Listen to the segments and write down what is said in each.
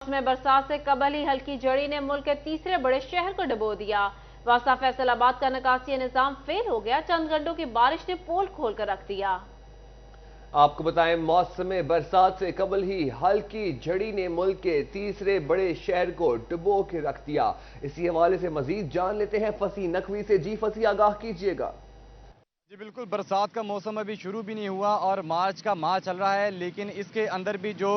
में बरसात से कबल ही हल्की जड़ी ने मुल्क के तीसरे बड़े शहर को डुबो दिया। वासा फैसलाबाद का निकासी निजाम फेल हो गया। चंद घंटों की बारिश ने पोल खोलकर रख दिया। आपको बताएं, मौसम बरसात से कबल ही हल्की झड़ी ने मुल्क के तीसरे बड़े शहर को डुबो के रख दिया। इसी हवाले से मजीद जान लेते हैं फसी नकवी से। जी फसी, आगाह कीजिएगा। जी बिल्कुल, बरसात का मौसम अभी शुरू भी नहीं हुआ और मार्च का माह चल रहा है, लेकिन इसके अंदर भी जो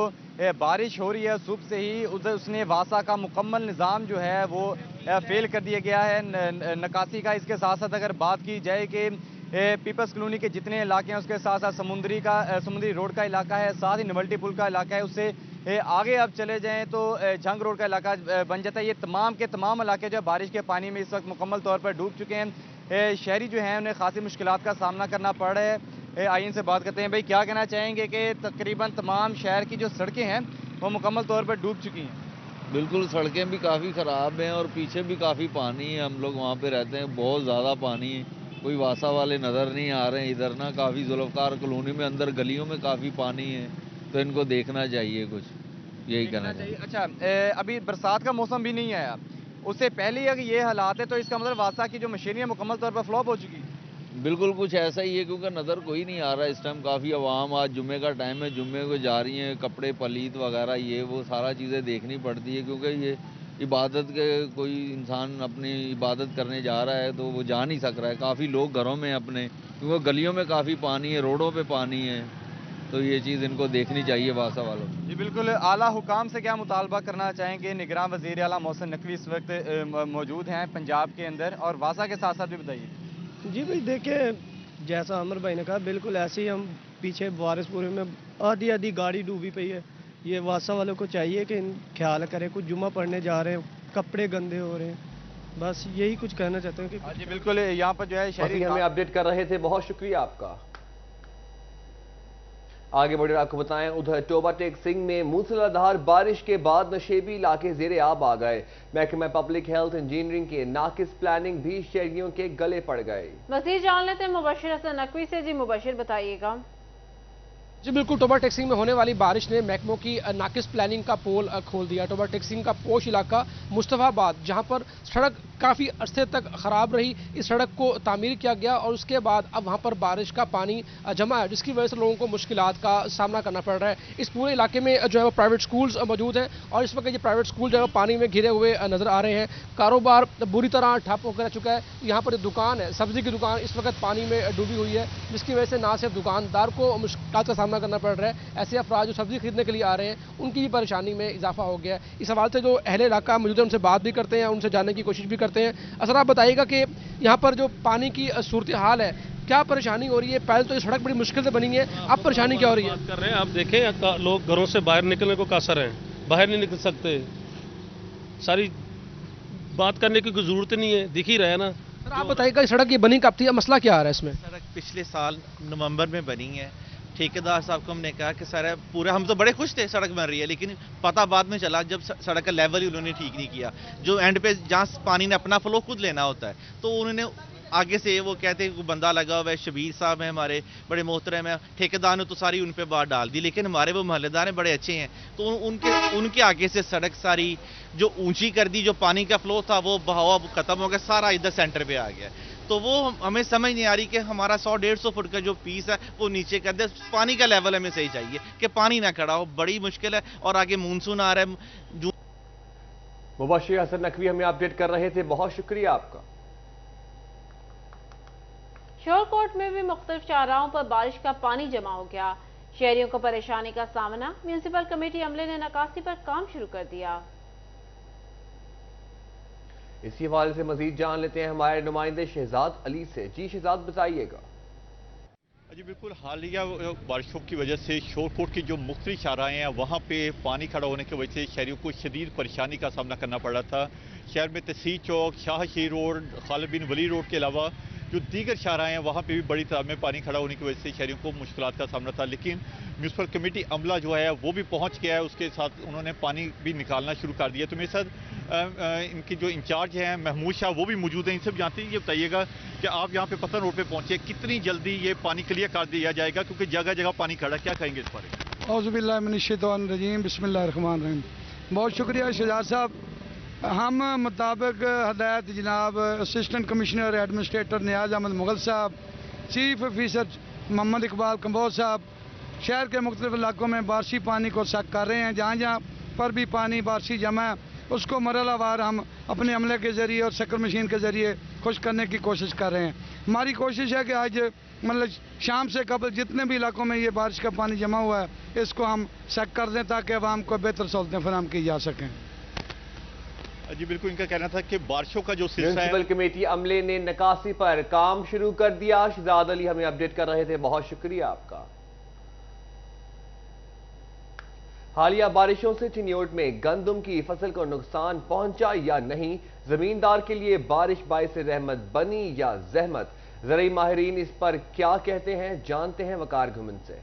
बारिश हो रही है सुबह से ही उसने वासा का मुकम्मल निज़ाम जो है वो फेल कर दिया गया है निकासी का। इसके साथ साथ अगर बात की जाए कि पीपल्स कॉलोनी के जितने इलाके हैं उसके साथ साथ समुद्री रोड का इलाका है, साथ ही नवल्टी पुल का इलाका है, उससे आगे अब चले जाएं तो जंग रोड का इलाका बन जाता है। ये तमाम के तमाम इलाके जो बारिश के पानी में इस वक्त मुकम्मल तौर पर डूब चुके हैं। शहरी जो हैं उन्हें खासी मुश्किलात का सामना करना पड़ रहा है। आइए इनसे बात करते हैं। भाई, क्या कहना चाहेंगे कि तकरीबन तमाम शहर की जो सड़कें हैं वो मुकम्मल तौर पर डूब चुकी हैं? बिल्कुल, सड़कें भी काफ़ी ख़राब हैं और पीछे भी काफ़ी पानी है। हम लोग वहाँ पे रहते हैं, बहुत ज़्यादा पानी है। कोई वासा वाले नज़र नहीं आ रहे हैं इधर ना। काफ़ी जुल्फ़कार कॉलोनी में अंदर गलियों में काफ़ी पानी है, तो इनको देखना चाहिए कुछ, यही कहना चाहिए। अच्छा, अभी बरसात का मौसम भी नहीं आया, उससे पहले अगर ये हालात है तो इसका मतलब वासा की जो मशीनरी है मुकम्मल तौर पर फ्लॉप हो चुकी है। बिल्कुल कुछ ऐसा ही है, क्योंकि नज़र कोई नहीं आ रहा इस टाइम। काफ़ी आवाम, आज जुम्मे का टाइम है, जुम्मे को जा रही हैं, कपड़े पलीत वगैरह ये वो सारा चीज़ें देखनी पड़ती है, क्योंकि ये इबादत के कोई इंसान अपनी इबादत करने जा रहा है तो वो जा नहीं सक रहा है। काफ़ी लोग घरों में अपने, क्योंकि गलियों में काफ़ी पानी है, रोडों पे पानी है, तो ये चीज़ इनको देखनी चाहिए वासा वालों को। जी बिल्कुल, आला हुकाम से क्या मुतालबा करना चाहेंगे? निगरान वज़ीर आला मोहसिन नकवी इस वक्त मौजूद हैं पंजाब के अंदर, और वासा के साथ साथ भी बताइए। जी भाई, देखिए, जैसा अमर भाई ने कहा बिल्कुल ऐसे ही हम पीछे वारिसपुर में आधी आधी गाड़ी डूबी पई है। ये वासा वालों को चाहिए कि ख्याल करें। कुछ जुम्मा पढ़ने जा रहे हैं, कपड़े गंदे हो रहे हैं, बस यही कुछ कहना चाहते हैं कि जी बिल्कुल, यहाँ पर जो है शहरी हमें अपडेट कर रहे थे, बहुत शुक्रिया आपका। आगे बढ़े आपको बताएं, उधर टोबा टेक सिंह में मूसलाधार बारिश के बाद नशेबी इलाके ज़ेरे आब आ गए। महकमा पब्लिक हेल्थ इंजीनियरिंग के नाकिस प्लानिंग भी शहरियों के गले पड़ गए। मज़ीद जान लेते हैं मुबशिर हसन नकवी से। जी मुबशिर, बताइएगा। जी बिल्कुल, टोबा टेक सिंह में होने वाली बारिश ने महकमों की नाकिस प्लानिंग का पोल खोल दिया। टोबा टेक सिंह का पोश इलाका मुस्तफाबाद, जहां पर सड़क काफ़ी अरसे तक ख़राब रही, इस सड़क को तामीर किया गया और उसके बाद अब वहां पर बारिश का पानी जमा है, जिसकी वजह से लोगों को मुश्किलात का सामना करना पड़ रहा है। इस पूरे इलाके में जो है वो प्राइवेट स्कूल्स मौजूद हैं और इस वक्त ये प्राइवेट स्कूल जो है वो पानी में घिरे हुए नज़र आ रहे हैं। कारोबार बुरी तरह ठप होकर रह चुका है। यहाँ पर दुकान है, सब्जी की दुकान, इस वक्त पानी में डूबी हुई है, जिसकी वजह से ना सिर्फ दुकानदार को मुश्किलात का सामना करना पड़ रहा है, ऐसे अफराद जो सब्जी खरीदने के लिए आ रहे हैं उनकी भी परेशानी में इजाफा हो गया है। इस हवाले से जो अहले इलाका मौजूद है उनसे बात भी करते हैं, उनसे जानने की कोशिश भी करते हैं। असर, आप बताइएगा कि यहाँ पर जो पानी की सूरत हाल है, क्या परेशानी हो रही है? पहले तो ये सड़क बड़ी मुश्किल से बनी है, अब परेशानी क्या हो रही है? कर रहे हैं, आप देखें लोग घरों से बाहर निकलने को कासर हैं, बाहर नहीं निकल सकते। सारी बात करने की कोई जरूरत नहीं है, दिख ही रहा है ना। सर, आप बताइएगा सड़क ये बनी कब थी, मसला क्या आ रहा है इसमें? सड़क पिछले साल नवंबर में बनी है। ठेकेदार साहब को हमने कहा कि सर पूरा, हम तो बड़े खुश थे सड़क बन रही है, लेकिन पता बाद में चला जब सड़क का लेवल ही उन्होंने ठीक नहीं किया। जो एंड पे जहाँ पानी ने अपना फ्लो खुद लेना होता है, तो उन्होंने आगे से वो कहते हैं बंदा लगा हुआ है, शबीर साहब हैं हमारे, बड़े मोहतरम हैं, ठेकेदार ने तो सारी उन पे बात डाल दी, लेकिन हमारे वो मोहल्लेदार हैं बड़े अच्छे हैं, तो उनके आगे से सड़क सारी जो ऊंची कर दी, जो पानी का फ्लो था वो बहाव खत्म हो गया, सारा इधर सेंटर पे आ गया। तो वो हमें समझ नहीं आ रही कि हमारा 100-150 फुट का जो पीस है वो नीचे कर दे। पानी का लेवल हमें सही चाहिए कि पानी ना खड़ा हो, बड़ी मुश्किल है, और आगे मानसून आ रहा है। मुबशिर हसन नकवी हमें अपडेट कर रहे थे, बहुत शुक्रिया आपका। शोरकोट में भी मुख्तलिफ चौराहों पर बारिश का पानी जमा हो गया। शहरियों को परेशानी का सामना। म्यूनिसिपल कमेटी अमले ने निकासी पर काम शुरू कर दिया। इसी हवाले से मजीद जान लेते हैं हमारे नुमाइंदे शहजाद अली से। जी शहजाद, बताइएगा। जी बिल्कुल, हालिया बारिशों की वजह से शोरकोट की जो मुख्तलिफ शाहराएँ हैं वहाँ पे पानी खड़ा होने की वजह से शहरियों को शदीद परेशानी का सामना करना पड़ रहा था। शहर में तहसील चौक, शाहशी रोड, खालिद बिन वली रोड के अलावा जो दीगर शाहराएँ हैं वहाँ पे भी बड़ी तादाद में पानी खड़ा होने की वजह से शहरियों को मुश्किलात का सामना था, लेकिन म्यूनसिपल कमेटी अमला जो है वो भी पहुँच गया है, उसके साथ उन्होंने पानी भी निकालना शुरू कर दिया। तो मेरे साथ इनकी जो इंचार्ज हैं महमूद शाह वो भी मौजूद हैं। इनसे भी जानते हैं, ये बताइएगा कि आप यहाँ पे पतन रोड पे पहुँचे, कितनी जल्दी ये पानी क्लियर कर दिया जाएगा, क्योंकि जगह जगह पानी खड़ा, क्या कहेंगे इस बारे में? औज़ुबिल्लाहि मिनश शैतानिर रजीम, बिस्मिल्लाहिर रहमानिर रहीम। بہت شکریہ شجاع صاحب. ہم مطابق ہدایت جناب اسسٹنٹ کمشنر ایڈمنسٹریٹر نیاز احمد مغل صاحب، چیف آفیسر محمد اقبال کمبوج صاحب شہر کے مختلف علاقوں میں بارشی پانی کو سیک کر رہے ہیں. جہاں جہاں پر بھی پانی بارشی جمع ہے اس کو مرحلہ وار ہم اپنے عملے کے ذریعے اور سیکر مشین کے ذریعے خشک کرنے کی کوشش کر رہے ہیں. ہماری کوشش ہے کہ آج مطلب شام سے قبل جتنے بھی علاقوں میں یہ بارش کا پانی جمع ہوا ہے اس کو ہم سیک کر دیں تاکہ عوام کو بہتر سہولتیں فراہم کی جا سکیں. جی بالکل، ان کا کہنا تھا کہ بارشوں کا جو سلسلہ ہے میونسپل کمیٹی عملے نے نکاسی پر کام شروع کر دیا. شہزاد علی ہمیں اپڈیٹ کر رہے تھے، بہت شکریہ آپ کا. حالیہ بارشوں سے چنیوٹ میں گندم کی فصل کو نقصان پہنچا یا نہیں؟ زمیندار کے لیے بارش باعث رحمت بنی یا زحمت؟ زرعی ماہرین اس پر کیا کہتے ہیں، جانتے ہیں وقار گھمن سے.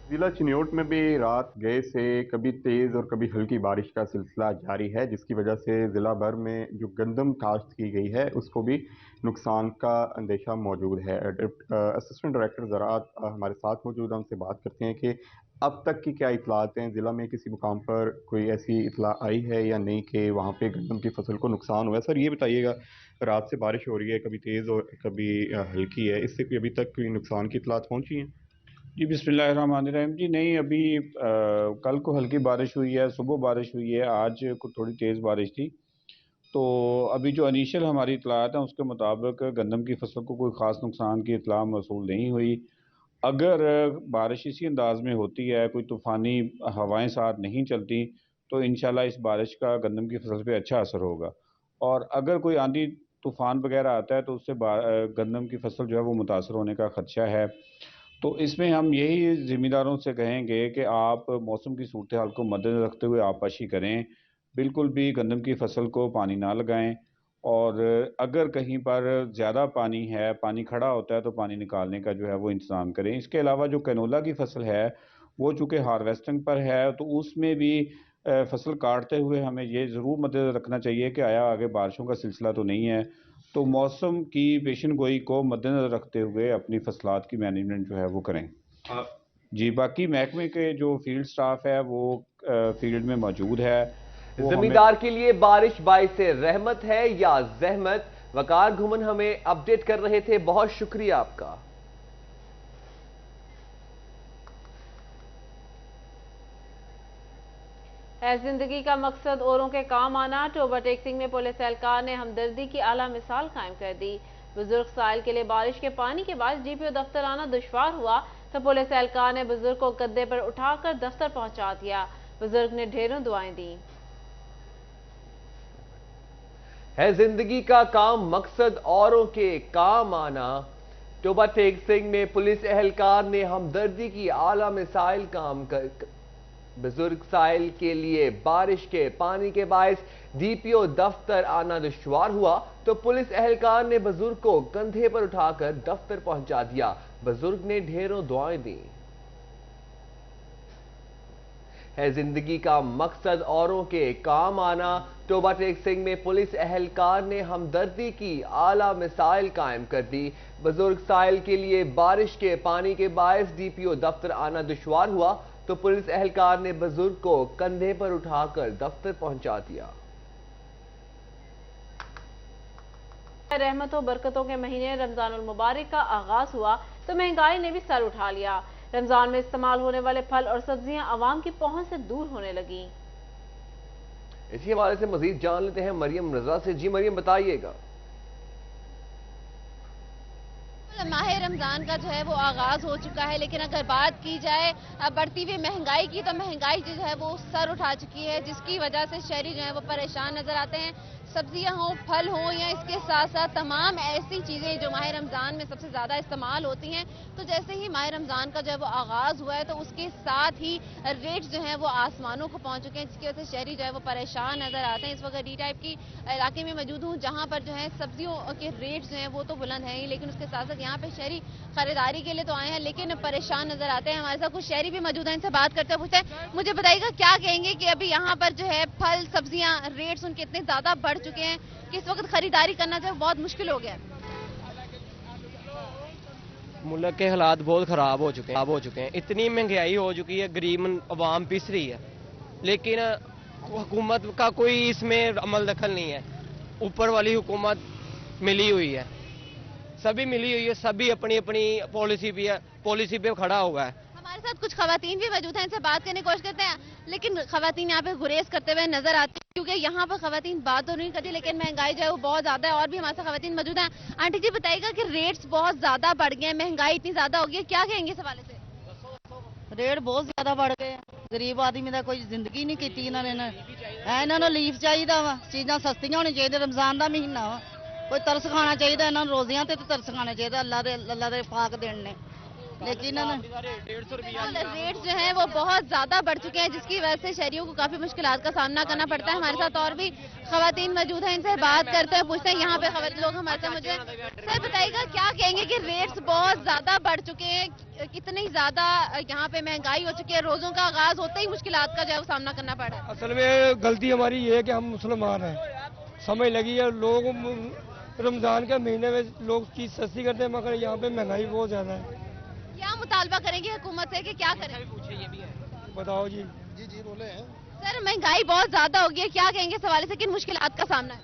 ضلع چنیوٹ میں بھی رات گئے سے کبھی تیز اور کبھی ہلکی بارش کا سلسلہ جاری ہے، جس کی وجہ سے ضلع بھر میں جو گندم کاشت کی گئی ہے اس کو بھی نقصان کا اندیشہ موجود ہے. اسسٹنٹ ڈائریکٹر زراعت ہمارے ساتھ موجود ہیں، ان سے بات کرتے ہیں کہ اب تک کی کیا اطلاعات ہیں. ضلع میں کسی مقام پر کوئی ایسی اطلاع آئی ہے یا نہیں کہ وہاں پہ گندم کی فصل کو نقصان ہوا ہے؟ سر یہ بتائیے گا، رات سے بارش ہو رہی ہے، کبھی تیز اور کبھی ہلکی ہے، اس سے کوئی ابھی تک کوئی نقصان کی اطلاعات پہنچی ہیں؟ جی بسم اللہ الرحمن الرحیم. جی نہیں، ابھی کل کو ہلکی بارش ہوئی ہے، صبح بارش ہوئی ہے، آج کو تھوڑی تیز بارش تھی. تو ابھی جو انیشل ہماری اطلاعات ہیں اس کے مطابق گندم کی فصل کو کوئی خاص نقصان کی اطلاع موصول نہیں ہوئی. اگر بارش اسی انداز میں ہوتی ہے، کوئی طوفانی ہوائیں ساتھ نہیں چلتی، تو انشاءاللہ اس بارش کا گندم کی فصل پہ اچھا اثر ہوگا. اور اگر کوئی آندھی طوفان وغیرہ آتا ہے تو اس سے گندم کی فصل جو ہے وہ متاثر ہونے کا خدشہ ہے. تو اس میں ہم یہی زمینداروں سے کہیں گے کہ آپ موسم کی صورتحال کو مد نظر رکھتے ہوئے آبپاشی کریں، بالکل بھی گندم کی فصل کو پانی نہ لگائیں. اور اگر کہیں پر زیادہ پانی ہے، پانی کھڑا ہوتا ہے، تو پانی نکالنے کا جو ہے وہ انتظام کریں. اس کے علاوہ جو کینولا کی فصل ہے وہ چونکہ ہارویسٹنگ پر ہے، تو اس میں بھی فصل کاٹتے ہوئے ہمیں یہ ضرور مد نظر رکھنا چاہیے کہ آیا آگے بارشوں کا سلسلہ تو نہیں ہے. تو موسم کی پیشن گوئی کو مد نظر رکھتے ہوئے اپنی فصلات کی مینجمنٹ جو ہے وہ کریں. جی باقی محکمے کے جو فیلڈ سٹاف ہے وہ فیلڈ میں موجود ہے. زمیندار کے لیے بارش باعث رحمت ہے یا زحمت؟ وقار گھمن ہمیں اپڈیٹ کر رہے تھے، بہت شکریہ آپ کا. ہے زندگی کا مقصد اوروں کے کام آنا. ٹوبہ ٹیکسنگ میں پولیس اہلکار نے ہمدردی کی اعلیٰ مثال قائم کر دی. بزرگ سائل کے لیے بارش کے پانی کے باعث ڈی پی او دفتر آنا دشوار ہوا تو پولیس اہلکار نے بزرگ کو گدے پر اٹھا کر دفتر پہنچا دیا. بزرگ نے ڈھیروں دعائیں دیں. ہے زندگی کا کام مقصد اوروں کے کام آنا. ٹوبہ ٹیکسنگ میں پولیس اہلکار نے ہمدردی کی اعلیٰ مثال کام کر بزرگ سائل کے لیے بارش کے پانی کے باعث ڈی پی او دفتر آنا دشوار ہوا تو پولیس اہلکار نے بزرگ کو کندھے پر اٹھا کر دفتر پہنچا دیا. بزرگ نے ڈھیروں دعائیں دیں. ہے زندگی کا مقصد اوروں کے کام آنا. ٹوبہ ٹیکسنگ میں پولیس اہلکار نے ہمدردی کی اعلیٰ مثال قائم کر دی. بزرگ سائل کے لیے بارش کے پانی کے باعث ڈی پی او دفتر آنا دشوار ہوا تو پولیس اہلکار نے بزرگ کو کندھے پر اٹھا کر دفتر پہنچا دیا. رحمت و برکتوں کے مہینے رمضان المبارک کا آغاز ہوا تو مہنگائی نے بھی سر اٹھا لیا. رمضان میں استعمال ہونے والے پھل اور سبزیاں عوام کی پہنچ سے دور ہونے لگیں. اسی حوالے سے مزید جان لیتے ہیں مریم رضا سے. جی مریم بتائیے گا. ماہ رمضان کا جو ہے وہ آغاز ہو چکا ہے، لیکن اگر بات کی جائے بڑھتی ہوئی مہنگائی کی تو مہنگائی جو ہے وہ سر اٹھا چکی ہے، جس کی وجہ سے شہری جو ہے وہ پریشان نظر آتے ہیں. سبزیاں ہوں، پھل ہوں یا اس کے ساتھ ساتھ تمام ایسی چیزیں جو ماہ رمضان میں سب سے زیادہ استعمال ہوتی ہیں، تو جیسے ہی ماہ رمضان کا جو ہے وہ آغاز ہوا ہے تو اس کے ساتھ ہی ریٹ جو ہیں وہ آسمانوں کو پہنچ چکے ہیں، جس کی وجہ سے شہری جو ہے وہ پریشان نظر آتے ہیں. اس وقت ڈی ٹائپ کی علاقے میں موجود ہوں جہاں پر جو ہے سبزیوں کے ریٹ جو ہیں وہ تو بلند ہیں ہی، لیکن اس کے ساتھ ساتھ یہاں پہ شہری خریداری کے لیے تو آئے ہیں لیکن پریشان نظر آتے ہیں. ہمارے ساتھ کچھ شہری بھی موجود ہیں، ان سے بات کرتے پوچھتے ہیں. مجھے بتائیے گا کیا کہیں گے کہ ابھی یہاں پر جو ہے پھل سبزیاں ریٹس ان کے اتنے زیادہ بڑھ چکے ہیں کہ اس وقت خریداری کرنا جو ہے بہت مشکل ہو گیا ہے. ملک کے حالات بہت خراب ہو چکے ہیں. اتنی مہنگائی ہو چکی ہے، غریب عوام پس رہی ہے. लेकिन हुकूमत का कोई इसमें अमल दखल नहीं है। ऊपर वाली हुकूमत मिली हुई है, सभी मिली हुई है, सभी अपनी अपनी पॉलिसी पे खड़ा हुआ है। हमारे साथ कुछ खवातीन भी मौजूद हैं, इनसे बात करने की कोशिश करते हैं, लेकिन खवातीन यहाँ पे गुरेज करते हुए नजर आती हैं, क्योंकि यहाँ पर खवातीन बात तो नहीं करती, लेकिन महंगाई जो है वो बहुत ज्यादा है। और भी हमारे साथ खवातीन मौजूद हैं। आंटी जी बताइएगा कि रेट्स बहुत ज्यादा बढ़ गए हैं, महंगाई इतनी ज्यादा हो गई है, क्या कहेंगे इस हवाले से? रेट बहुत ज्यादा बढ़ गए, गरीब आदमी का कोई जिंदगी नहीं की इन्होंने। इन्होंने लीफ चाहिए वा, चीज़ां सस्तियां होनी चाहिए, रमजान का महीना वा, कोई तरस खाना चाहिए, इन्होंने रोजियां ते तरस खाना चाहिए, अल्लाह दे फाक देने ने। लेकिन रेट जो है वो बहुत ज्यादा बढ़ चुके हैं, जिसकी वजह से शहरियों को काफी मुश्किलात का सामना करना पड़ता है। हमारे साथ और भी खवातीन मौजूद हैं, इनसे बात करते हैं, पूछते हैं यहाँ पे लोग हमारे साथ मौजूद हैं। सर बताइएगा क्या कहेंगे कि रेट्स बहुत ज्यादा बढ़ चुके हैं, कितनी ज्यादा यहाँ पे महंगाई हो चुकी है, रोजों का आगाज होते ही मुश्किलात का जो है वो सामना करना पड़ा है? असल में गलती हमारी ये है कि हम मुसलमान हैं, समझ लगी है, लोग रमजान के महीने में लोग चीज सस्ती करते हैं, मगर यहाँ पे महंगाई बहुत ज्यादा है। क्या मुतालबा करेंगे हुकूमत से कि क्या करें? बताओ जी। जी बोले हैं सर महंगाई बहुत ज्यादा हो गई है, क्या कहेंगे इस हवाले से, किन मुश्किलात का सामना है?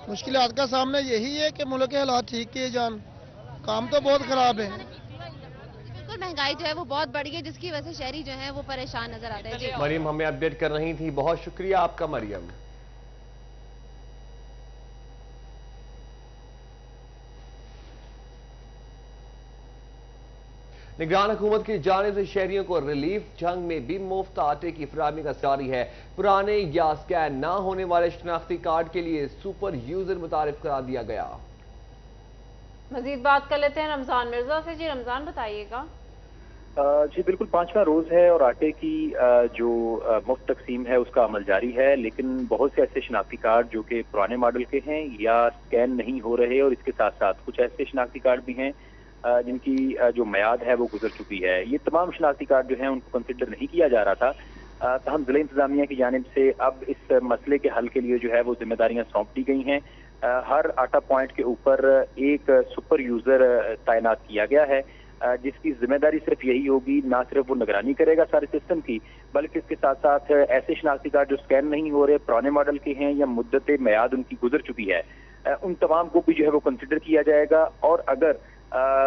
मुश्किलात का सामना यही है कि मुल्क के हालात ठीक किए जान, काम तो बहुत खराब है। बिल्कुल महंगाई जो है वो बहुत बढ़ गई है, जिसकी वजह से शहरी जो है वो परेशान नजर आते हैं। जी मरियम हमें अपडेट कर रही थी, बहुत शुक्रिया आपका मरियम। निगरान हुकूमत की जानिब से शहरियों को रिलीफ जंग में भी मुफ्त आटे की फराहमी का जारी है। पुराने या स्कैन ना होने वाले शनाख्ती कार्ड के लिए सुपर यूजर मुतारिफ करा दिया गया। मजीद बात कर लेते हैं रमजान मिर्जा से। जी रमजान बताइएगा। जी बिल्कुल 5वां रोज है और आटे की जो मुफ्त तकसीम है उसका अमल जारी है, लेकिन बहुत से ऐसे शनाख्ती कार्ड जो कि पुराने मॉडल के हैं या स्कैन नहीं हो रहे, और इसके साथ साथ कुछ ऐसे शनाख्ती कार्ड भी हैं जिनकी जो मियाद है वो गुजर चुकी है। ये तमाम शनाख्ती कार्ड जो हैं उनको कंसिडर नहीं किया जा रहा था। तहम जिला इंतजामिया की जानिब से अब इस मसले के हल के लिए जो है वो जिम्मेदारियां सौंप दी गई हैं। हर आटा पॉइंट के ऊपर एक सुपर यूजर तैनात किया गया है, जिसकी जिम्मेदारी सिर्फ यही होगी, ना सिर्फ वो निगरानी करेगा सारे सिस्टम की, बल्कि इसके साथ साथ ऐसे शनाख्ती कार्ड जो स्कैन नहीं हो रहे, पुराने मॉडल के हैं या मुद्दत मियाद उनकी गुजर चुकी है, उन तमाम को भी जो है वो कंसिडर किया जाएगा। और अगर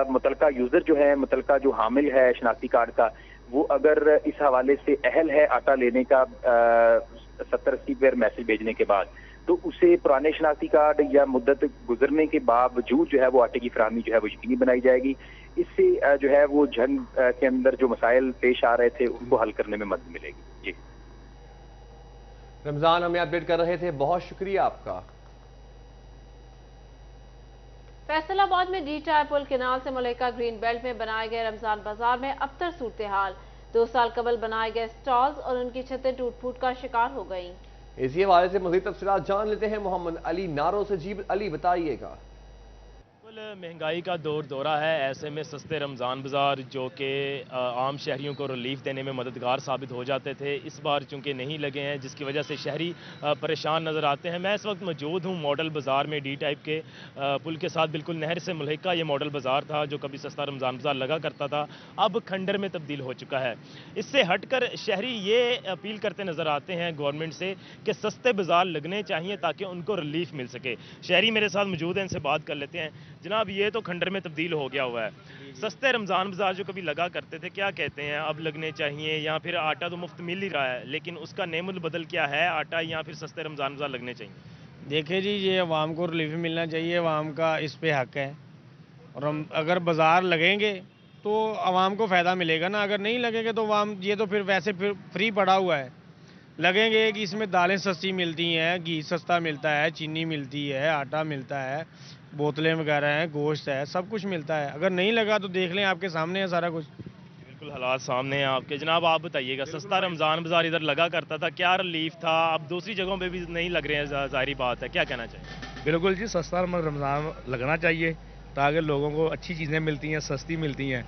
मुतलका यूजर जो है, मुतलका जो हामिल है शनाख्ती कार्ड का, वो अगर इस हवाले से अहल है आटा लेने का 70-80 बार मैसेज भेजने के बाद, तो उसे पुराने शनाख्ती कार्ड या मुद्दत गुजरने के बावजूद जो है वो आटे की फराहमी जो है वो यकीनी बनाई जाएगी। इससे जो है वो जंग के अंदर जो मसाइल पेश आ रहे थे उनको हल करने में मदद मिलेगी। जी रमजान हमें अपडेट कर रहे थे, बहुत शुक्रिया आपका। फैसलाबाद में डी टायर पुल केनाल से मुल्का ग्रीन बेल्ट में बनाए गए रमजान बाजार में अबतर सूरत हाल। 2 साल कबल बनाए गए स्टॉल्स और उनकी छतें टूट फूट का शिकार हो गईं। इसी हवाले से मज़ीद तफसीलात जान लेते हैं मोहम्मद अली नारो से। जी अली बताइएगा। महंगाई का दौरा है, ऐसे में सस्ते रमज़ान बाज़ार जो कि आम शहरियों को रिलीफ देने में मददगार साबित हो जाते थे, इस बार चूंकि नहीं लगे हैं, जिसकी वजह से शहरी परेशान नज़र आते हैं। मैं इस वक्त मौजूद हूँ मॉडल बाज़ार में, डी टाइप के पुल के साथ बिल्कुल नहर से मुल्का। ये मॉडल बाज़ार था जो कभी सस्ता रमज़ान बाज़ार लगा करता था, अब खंडर में तब्दील हो चुका है। इससे हटकर शहरी ये अपील करते नज़र आते हैं गवर्नमेंट से कि सस्ते बाज़ार लगने चाहिए ताकि उनको रिलीफ मिल सके। शहरी मेरे साथ मौजूद हैं, इनसे बात कर लेते हैं। जनाब ये तो खंडर में तब्दील हो गया हुआ है, सस्ते रमज़ान बाज़ार जो कभी लगा करते थे, क्या कहते हैं अब लगने चाहिए, या फिर आटा तो मुफ्त मिल ही रहा है लेकिन उसका नेमुल बदल क्या है, आटा या फिर सस्ते रमज़ान बाज़ार लगने चाहिए? देखिए जी, ये अवाम को रिलीफ मिलना चाहिए, अवाम का इस पे हक है, और हम अगर बाज़ार लगेंगे तो अवाम को फ़ायदा मिलेगा ना, अगर नहीं लगेंगे तो अवाम ये तो फिर वैसे फिर फ्री पड़ा हुआ है। लगेंगे कि इसमें दालें सस्ती मिलती हैं, घी सस्ता मिलता है, चीनी मिलती है, आटा मिलता है, बोतलें वगैरह हैं, गोश्त है, सब कुछ मिलता है। अगर नहीं लगा तो देख लें, आपके सामने है सारा कुछ। बिल्कुल हालात सामने हैं आपके। जनाब आप बताइएगा, सस्ता रमज़ान बाज़ार इधर लगा करता था, क्या रिलीफ था, अब दूसरी जगहों पे भी नहीं लग रहे हैं, ज़ाहिरी बात है, क्या कहना चाहिए? बिल्कुल जी, सस्ता रमज़ान लगना चाहिए ताकि लोगों को अच्छी चीज़ें मिलती हैं, सस्ती मिलती हैं,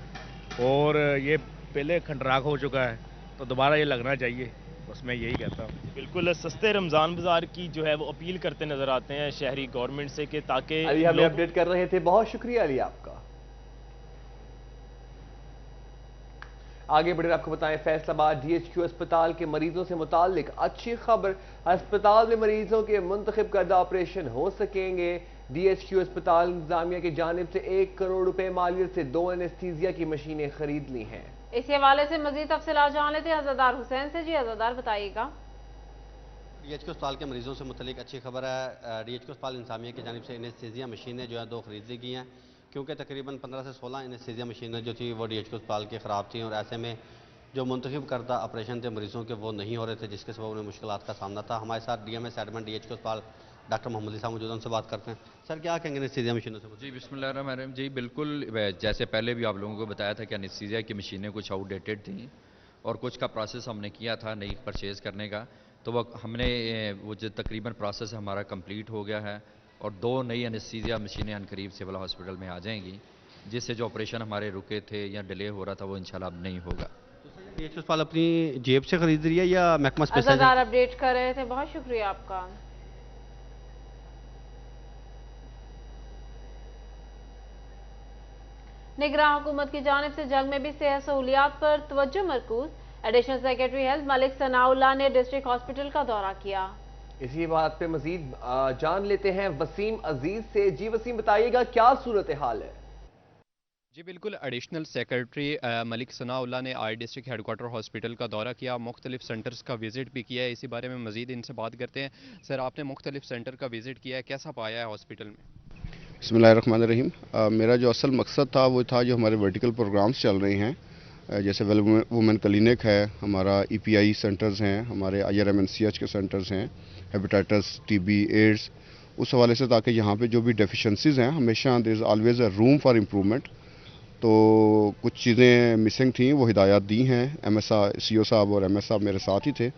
और ये पहले खंडराक हो चुका है तो दोबारा ये लगना चाहिए, बस मैं यही कहता हूँ। बिल्कुल सस्ते रमज़ान बाज़ार की जो है वो अपील करते नज़र आते हैं शहरी गवर्नमेंट से कि ताकि अली हमें अपडेट कर रहे थे, बहुत शुक्रिया अली आपका। आगे बढ़े आपको बताएं फैसलाबाद DHQ अस्पताल के मरीजों से मुताल्लिक अच्छी खबर, अस्पताल में मरीजों के मुंतखब करदा ऑपरेशन हो सकेंगे। DHQ अस्पताल इंतजामिया की जानिब से 1 करोड़ रुपए मालियत से 2 एनेस्थीसिया की मशीनें खरीद ली हैं। इसी हवाले से मजीद तफसीलात जान लेते हैं अज़ादार हुसैन से। जी अज़ादार बताइएगा। DHQ अस्पताल के मरीजों से मुतल्लिक अच्छी खबर है। DHQ अस्पताल इंतजामिया की जानिब से एनेस्थीसिया मशीनें जो है 2 खरीद ली गई हैं, क्योंकि तकरीबन 15 से 16 एनेस्थीसिया मशीनें जो थी वो DHQ अस्पताल की ख़राब थी और ऐसे में जो मुंतखब करदा ऑपरेशन थे मरीजों के वो नहीं हो रहे थे, जिसके सबब उन्हें मुश्किलात का सामना था। हमारे साथ DMS एडमिन DHQ अस्पताल डॉक्टर मोहम्मद अली साहब मौजूद, उनसे बात करते हैं। सर क्या कहेंगे एनेस्थीसिया मशीनों से? जी बिस्मिल्लाहिर्रहमानिर्रहीम। जी बिल्कुल, जैसे पहले भी आप लोगों को बताया था कि एनेस्थीसिया की मशीनें कुछ आउटडेटेड थी और कुछ का प्रोसेस हमने किया था नई परचेज़ करने का, तो वो हमने वो जो तकरीबन प्रोसेस हमारा कंप्लीट हो गया है और 2 नई एनेस्थीसिया मशीनें अनकरीब सिविल हॉस्पिटल में आ जाएंगी, जिससे जो ऑपरेशन हमारे रुके थे या डिले हो रहा था वो इंशाल्लाह अब नहीं होगा। DHQ अस्पताल अपनी जेब से खरीद रही है या महकमा स्पेशल? अज़ादार अपडेट कर रहे थे, बहुत शुक्रिया आपका। निगरान हुकूमत की जानिब से जंग में भी सेहत सहूलियात पर तवज्जो मरकूज। Additional secretary health Malik Sanaullah ने डिस्ट्रिक्ट हॉस्पिटल का दौरा किया। इसी बात पे मजीद जान लेते हैं वसीम अजीज से। जी वसीम बताइएगा क्या सूरत हाल है? जी बिल्कुल, एडिशनल सेक्रेटरी मलिक सनाउल्लाह ने आई डिस्ट्रिक्ट हेडक्वार्टर हॉस्पिटल का दौरा किया, मुख्तलिफ सेंटर्स का विजिट भी किया है। इसी बारे में मजीद इनसे बात करते हैं। सर आपने मुख्तलिफ सेंटर का विजिट किया है, कैसा पाया है हॉस्पिटल में? बिस्मिल्लाहिर्रहमानिर्रहीम। मेरा जो असल मकसद था वो था जो हमारे वर्टिकल प्रोग्राम्स चल रहे हैं, जैसे वेल वुमेन क्लिनिक है, हमारा EPI सेंटर्स हैं, हमारे IRMNCH के सेंटर्स हैं, हेपेटाइटिस TB एड्स, उस हवाले से ताकि यहाँ पे जो भी डेफिशिएंसीज हैं हमेशा there is always a room for improvement. तो कुछ चीज़ें मिसिंग थी, वो हिदायत दी हैं। CO साहब और MS साहब मेरे साथ ही थे।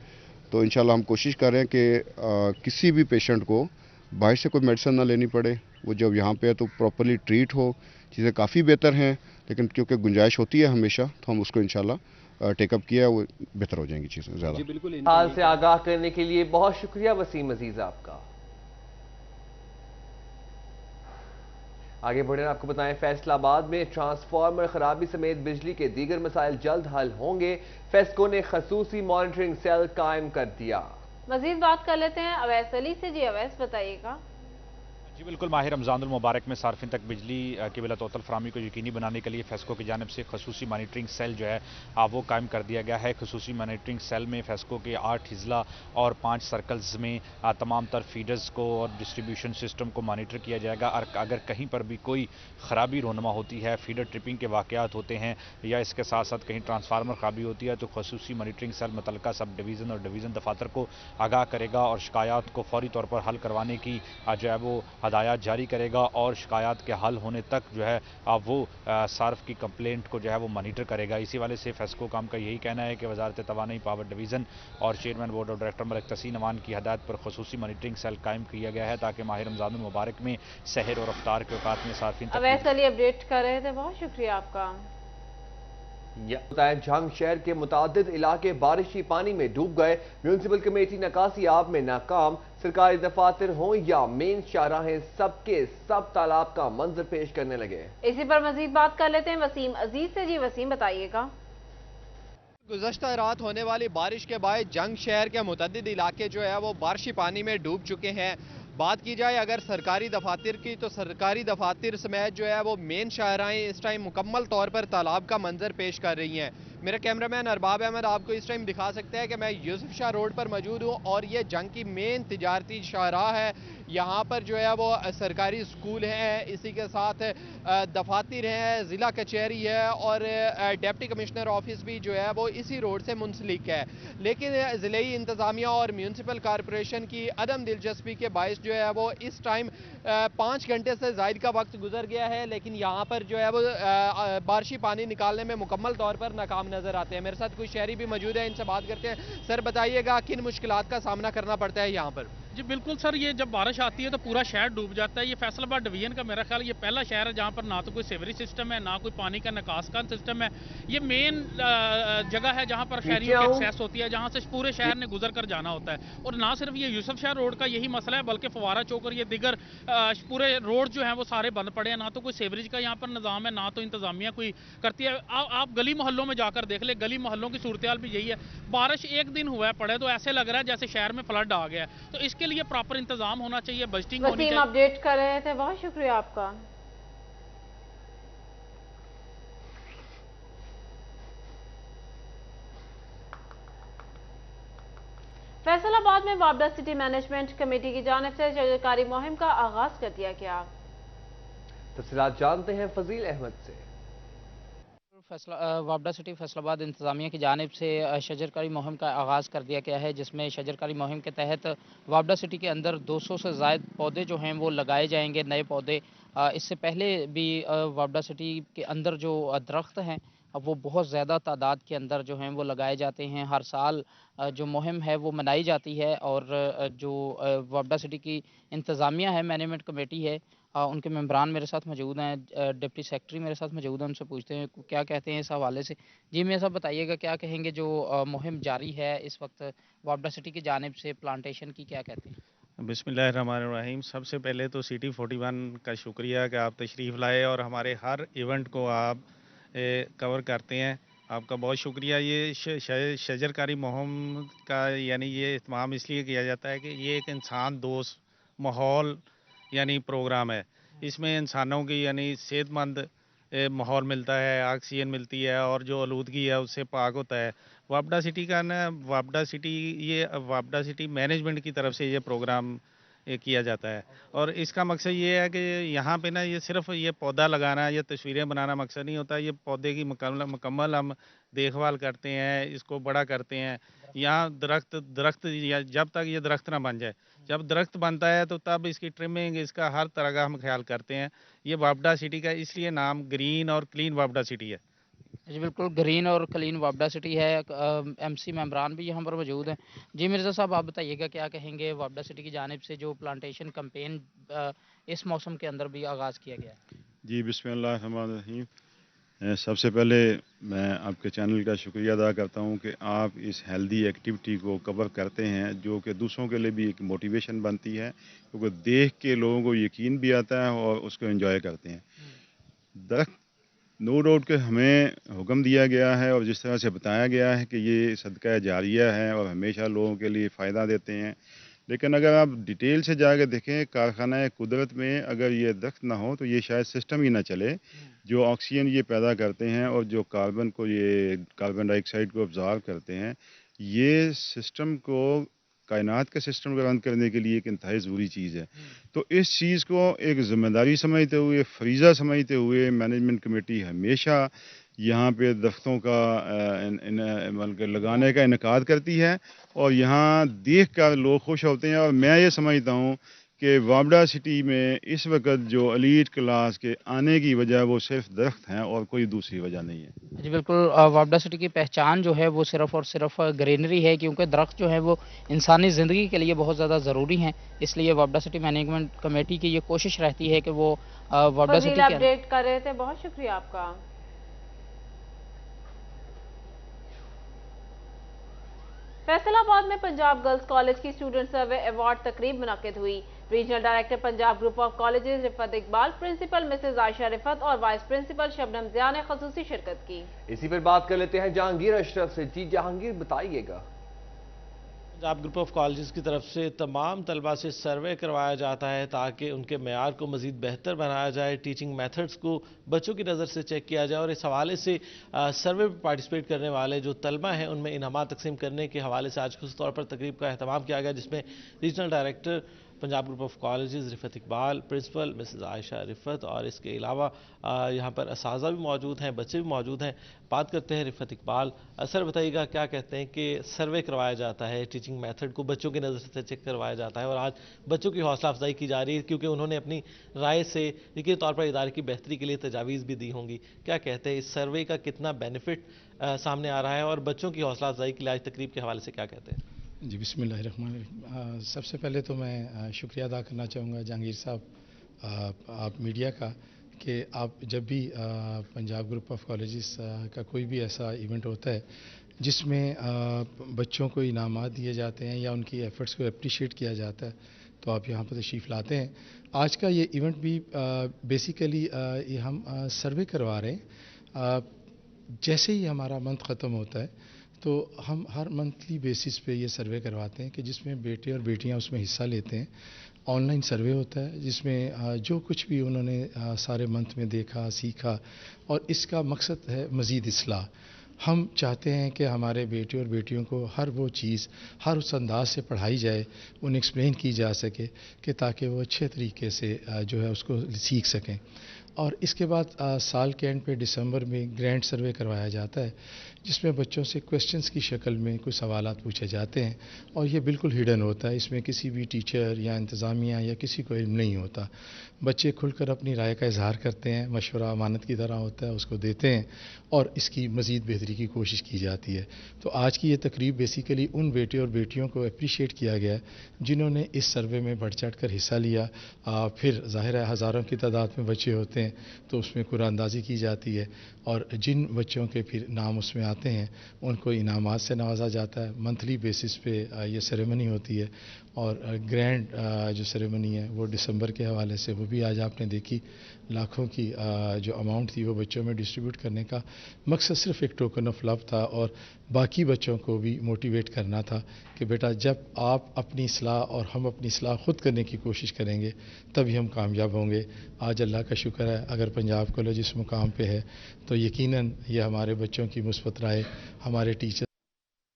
तो इंशाल्लाह हम कोशिश कर रहे हैं कि किसी भी पेशेंट को बाहर से कोई मेडिसिन ना लेनी पड़े, वो जब यहाँ पे है तो प्रॉपर्ली ट्रीट हो। चीज़ें काफ़ी बेहतर हैं, लेकिन क्योंकि गुंजाइश होती है हमेशा, तो हम उसको इंशाल्लाह टेकअप किया, वो बेहतर हो जाएंगी चीज़ें ज़्यादा। हाल से आगाह करने के लिए बहुत शुक्रिया वसीम अजीज आपका। आगे बढ़े आपको बताएं फैसलाबाद में ट्रांसफार्मर खराबी समेत बिजली के दीगर मसाइल जल्द हल होंगे। फेस्को ने खसूसी मॉनिटरिंग सेल कायम कर दिया। मजीद बात कर लेते हैं अवैस अली से। जी अवैस बताइएगा। जी बिल्कुल, माह रमज़ानुल मुबारक में सार्फिन तक बिजली की बिला तोतल फराहमी को यकीनी बनाने के लिए फेस्को की जानिब से खसूसी मॉनिटरिंग सेल जो है वो कायम कर दिया गया है। खसूसी मॉनिटरिंग सेल में फेस्को के 8 हिजला और 5 सर्कल्स में तमाम तर फीडर्स को और डिस्ट्रीब्यूशन सिस्टम को मॉनिटर किया जाएगा। और अगर कहीं पर भी कोई ख़राबी रोनमा होती है, फीडर ट्रिपिंग के वाक़यात होते हैं या इसके साथ साथ कहीं ट्रांसफार्मर खराबी होती है, तो खसूसी मॉनिटरिंग सेल मुतल्लिका सब डिवीज़न और डिवीज़न दफातर को आगाह करेगा और शिकायत को फौरी तौर पर हल करवाने की जो है वो हदायत जारी करेगा और शिकायत के हल होने तक जो है वो सार्फ की कंप्लेंट को जो है वो मॉनिटर करेगा। इसी वाले से फेस्को काम का यही कहना है कि वजारत तवानाई पावर डिवीज़न और chairman board of director Malik Taseen Aman की हदायत पर खसूसी मॉनिटरिंग सेल कायम किया गया है, ताकि माह रमज़ानुल मुबारक में सहर और अफ्तार के औकात में सार्फिन अवैस अली अपडेट कर रहे थे, बहुत शुक्रिया आपका। बताया जंग शहर के मुतादिद इलाके बारिशी पानी में डूब गए। म्यूनसिपल कमेटी नकासी आब में नाकाम। सरकारी दफातर हों या मेन शाहराहें, सबके सब तालाब का मंजर पेश करने लगे। इसी पर मजीद बात कर लेते हैं वसीम अजीज से। जी वसीम बताइएगा। गुज़श्ता रात होने वाली बारिश के बाद जंग शहर के मुतअद्दिद इलाके जो है वो बारिशी पानी में डूब चुके हैं। बात की जाए अगर सरकारी दफातर की, तो सरकारी दफातर समेत जो है वो मेन शाहराएं इस टाइम मुकम्मल तौर पर तालाब का मंजर पेश कर रही हैं। मेरा कैमरामैन अरबाब अहमद आपको इस टाइम दिखा सकता है कि मैं यूसुफ शाह रोड पर मौजूद हूँ और ये जंग की मेन तिजारती शाहराह है। यहाँ पर जो है वो सरकारी स्कूल हैं, इसी के साथ दफातर हैं, ज़िला कचहरी है और डिप्टी कमिश्नर ऑफिस भी जो है वो इसी रोड से मुंसलिक है। लेकिन ज़िले इंतज़ामिया और म्यूनसिपल कॉरपोरेशन की अदम दिलचस्पी के बायस जो है वो इस टाइम 5 घंटे से ज़ायद का वक्त गुजर गया है, लेकिन यहाँ पर जो है वो बारिशी पानी निकालने में मुकम्मल तौर पर नाकाम नजर आते हैं। मेरे साथ कोई शहरी भी मौजूद है, इनसे बात करते हैं। सर बताइएगा किन मुश्किलात का सामना करना पड़ता है यहाँ पर? जी बिल्कुल सर, ये जब बारिश आती है तो पूरा शहर डूब जाता है। ये फैसलाबाद डिवीजन का मेरा ख्याल ये पहला शहर है जहाँ पर ना तो कोई सीवरेज सिस्टम है, ना कोई पानी का निकास का सिस्टम है। ये मेन जगह है जहाँ पर शहरियों की एक्सेस होती है, जहाँ से पूरे शहर ने गुजर कर जाना होता है। और ना सिर्फ ये यूसुफ शाह रोड का यही मसला है, बल्कि फवारा चौक और ये दिगर पूरे रोड जो हैं वो सारे बंद पड़े हैं। ना तो कोई सीवरेज का यहाँ पर निज़ाम है, ना तो इंतजामिया कोई करती है। आप गली मोहल्लों में जाकर देख ले, गली मोहल्लों की सूरत हाल भी यही है। बारिश एक दिन हुआ है पड़े तो ऐसे लग रहा है जैसे शहर में फ्लड आ गया है। तो इसके लिए प्रॉपर इंतजाम होना चाहिए, बजटिंग होनी चाहिए। अपडेट कर रहे थे, बहुत शुक्रिया आपका। फैसलाबाद में वापडा सिटी मैनेजमेंट कमेटी की जानिब से शजरकारी मुहिम का आगाज कर दिया गया। तफसीलात जानते हैं फजील अहमद से। वापडा सिटी फैसलाबाद इंतज़ामिया की जानिब से शजरकारी मुहिम का आगाज़ कर दिया गया है, जिसमें शजरकारी मुहिम के तहत वापडा सिटी के अंदर 200 से ज़ायद पौधे जो हैं वो लगाए जाएंगे, नए पौधे। इससे पहले भी वापडा सिटी के अंदर जो दरख्त हैं वो बहुत ज़्यादा तादाद के अंदर जो हैं वो लगाए जाते हैं। हर साल जो मुहिम है वो मनाई जाती है और जो वापडा सिटी की इंतज़ामिया है, मैनेजमेंट कमेटी है, उनके मेंबरान मेरे साथ मौजूद हैं, डिप्टी सेक्रेटरी मेरे साथ मौजूद हैं, उनसे पूछते हैं क्या कहते हैं इस हवाले से। जी मेरे साहब बताइएगा, क्या कहेंगे जो मुहिम जारी है इस वक्त वापडा सिटी की जानिब से प्लांटेशन की, क्या कहते हैं? बिस्मिल्लाहिर्रहमानिर्रहीम। सबसे पहले तो सिटी 41 का शुक्रिया कि आप तशरीफ़ लाए और हमारे हर इवेंट को आप कवर करते हैं, आपका बहुत शुक्रिया। ये शजरकारी मुहिम का यानी ये इत्माम इसलिए किया जाता है कि ये एक इंसान दोस्त माहौल यानी प्रोग्राम है। इसमें इंसानों की यानी सेहतमंद माहौल मिलता है, ऑक्सीजन मिलती है और जो आलूदगी है उससे पाक होता है। वापडा सिटी का ना वापडा सिटी मैनेजमेंट की तरफ से ये प्रोग्राम किया जाता है और इसका मकसद ये है कि यहाँ पे ना ये सिर्फ ये पौधा लगाना या तस्वीरें बनाना मकसद नहीं होता। ये पौधे की मुकम्मल हम देखभाल करते हैं, इसको बड़ा करते हैं। यहाँ दरख्त या जब तक ये दरख्त ना बन जाए, जब दरख्त बनता है तो तब इसकी ट्रिमिंग, इसका हर तरह का हम ख्याल करते हैं। ये वापडा सिटी का इसलिए नाम ग्रीन और क्लीन वापडा सिटी है। जी बिल्कुल, ग्रीन और क्लीन वापडा सिटी है। एमसी मेंबरान भी यहाँ पर मौजूद हैं। जी मिर्ज़ा साहब आप बताइएगा, क्या कहेंगे वापडा सिटी की जानिब से जो प्लांटेशन कैंपेन इस मौसम के अंदर भी आगाज़ किया गया है? जी बिस्मिल्लाहिर्रहमानिर्रहीम। सबसे पहले मैं आपके चैनल का शुक्रिया अदा करता हूँ कि आप इस हेल्दी एक्टिविटी को कवर करते हैं, जो कि दूसरों के लिए भी एक मोटिवेशन बनती है, क्योंकि देख के लोगों को यकीन भी आता है और उसको एंजॉय करते हैं। दरख्त नो डाउट के हमें हुक्म दिया गया है और जिस तरह से बताया गया है कि ये सदका जारिया है और हमेशा लोगों के लिए फ़ायदा देते हैं, लेकिन अगर आप डिटेल से जाकर देखें कारखाना कुदरत में अगर ये दरख्त ना हो तो ये शायद सिस्टम ही ना चले। जो ऑक्सीजन ये पैदा करते हैं और जो कार्बन डाइऑक्साइड को ऑब्जॉर्व करते हैं, ये सिस्टम को कायनात के सिस्टम को रन करने के लिए एक इंतहाई ज़रूरी चीज़ है। तो इस चीज़ को एक ज़िम्मेदारी समझते हुए, फरीज़ा समझते हुए मैनेजमेंट कमेटी हमेशा यहाँ पे दरख्तों का लगाने का इनकार करती है और यहाँ देख कर लोग खुश होते हैं। और मैं ये समझता हूँ कि वापडा सिटी में इस वक्त जो एलीट क्लास के आने की वजह वो सिर्फ दरख्त हैं और कोई दूसरी वजह नहीं है। जी बिल्कुल, वापडा सिटी की पहचान जो है वो सिर्फ और सिर्फ ग्रीनरी है, क्योंकि दरख्त जो है वो इंसानी ज़िंदगी के लिए बहुत ज़्यादा ज़रूरी हैं। इसलिए वापडा सिटी मैनेजमेंट कमेटी की ये कोशिश रहती है कि वो वापडा सिटी के अपडेट कर रहे थे, बहुत शुक्रिया आपका। फैसलाबाद में पंजाब गर्ल्स कॉलेज की स्टूडेंट सर्वे अवार्ड तकरीब मुनक्किद हुई। Regional director Punjab group of colleges Riffat Iqbal, principal Mrs Ayesha Riffat और वाइस प्रिंसिपल शबनम ज़िया ने खसूसी शिरकत की। इसी पर बात कर लेते हैं जहांगीर अशरफ से। जी जहांगीर बताइएगा। पंजाब ग्रुप ऑफ कॉलेजेस की तरफ से तमाम तलबा से सर्वे करवाया जाता है ताकि उनके मेयार को मज़ीद बेहतर बनाया जाए, टीचिंग मेथड्स को बच्चों की नज़र से चेक किया जाए और इस हवाले से सर्वे में पार्टिसिपेट करने वाले जो तलबा हैं उनमें इनामात तकसीम करने के हवाले से आज खुसूस तौर पर तकरीब का अहतमाम किया गया, जिसमें regional director Punjab group of colleges Riffat Iqbal, principal Mrs Ayesha Riffat और इसके अलावा यहाँ पर असाज़ा भी मौजूद हैं, बच्चे भी मौजूद हैं। बात करते हैं रिफत इकबाल। सर बताइएगा, क्या कहते हैं कि सर्वे करवाया जाता है, टीचिंग मेथड को बच्चों की नज़र से चेक करवाया जाता है और आज बच्चों की हौसला अफजाई की जा रही है क्योंकि उन्होंने अपनी राय से यकीनी तौर पर इदारे की बेहतरी के लिए तजावीज़ भी दी होंगी। क्या कहते हैं, इस सर्वे का कितना बेनिफिट सामने आ रहा है और बच्चों की हौसला अफजाई के लिए आज तकरीब के हवाले से क्या कहते हैं? जी बिस्मिल्लाहिर्रहमानिर्रहीम। सबसे पहले तो मैं शुक्रिया अदा करना चाहूँगा जहांगीर साहब, आप मीडिया का, कि आप जब भी पंजाब ग्रुप ऑफ कॉलेजेस का कोई भी ऐसा इवेंट होता है जिसमें बच्चों को इनामात दिए जाते हैं या उनकी एफर्ट्स को अप्रिशिएट किया जाता है, तो आप यहाँ पर तशरीफ़ लाते हैं। आज का ये इवेंट भी बेसिकली ये हम सर्वे करवा रहे हैं। जैसे ही हमारा मंथ ख़त्म होता है तो हम हर मंथली बेसिस पे ये सर्वे करवाते हैं कि जिसमें बेटे और बेटियां उसमें हिस्सा लेते हैं। ऑनलाइन सर्वे होता है जिसमें जो कुछ भी उन्होंने सारे मंथ में देखा, सीखा, और इसका मकसद है मज़ीद इस्लाह। हम चाहते हैं कि हमारे बेटे और बेटियों को हर वो चीज़ हर उस अंदाज से पढ़ाई जाए, उन्हें एक्सप्लेन की जा सके कि ताकि वो अच्छे तरीके से जो है उसको सीख सकें। और इसके बाद साल के एंड पे दिसंबर में ग्रैंड सर्वे करवाया जाता है जिसमें बच्चों से क्वेश्चंस की शक्ल में कुछ सवालात पूछे जाते हैं, और ये बिल्कुल हिडन होता है। इसमें किसी भी टीचर या इंतज़ामिया या किसी को इल्म नहीं होता। बच्चे खुलकर अपनी राय का इजहार करते हैं, मशवरा अमानत की तरह होता है, उसको देते हैं और इसकी मज़ीद बेहतरी की कोशिश की जाती है। तो आज की ये तकरीब बेसिकली उन बेटे और बेटियों को अप्रिशिएट किया गया है जिन्होंने इस सर्वे में बढ़ चढ़ कर हिस्सा लिया। फिर ज़ाहिर है हज़ारों की तादाद में बच्चे होते हैं तो उसमें कुरानंदाज़ी की जाती है, और जिन बच्चों के फिर नाम उसमें आते हैं उनको इनामात से नवाजा जाता है। मंथली बेसिस पे ये सेरेमनी होती है, और ग्रैंड जो सेरेमनी है वो दिसंबर के हवाले से, वो भी आज आपने देखी, लाखों की जो अमाउंट थी वो बच्चों में डिस्ट्रीब्यूट करने का मकसद सिर्फ एक टोकन ऑफ लव था, और बाकी बच्चों को भी मोटिवेट करना था कि बेटा जब आप अपनी इस्लाह और हम अपनी इस्लाह ख़ुद करने की कोशिश करेंगे तभी हम कामयाब होंगे। आज अल्लाह का शुक्र है अगर पंजाब कॉलेज इस मुकाम पे है तो यकीनन ये हमारे बच्चों की मुस्बत राय, हमारे टीचर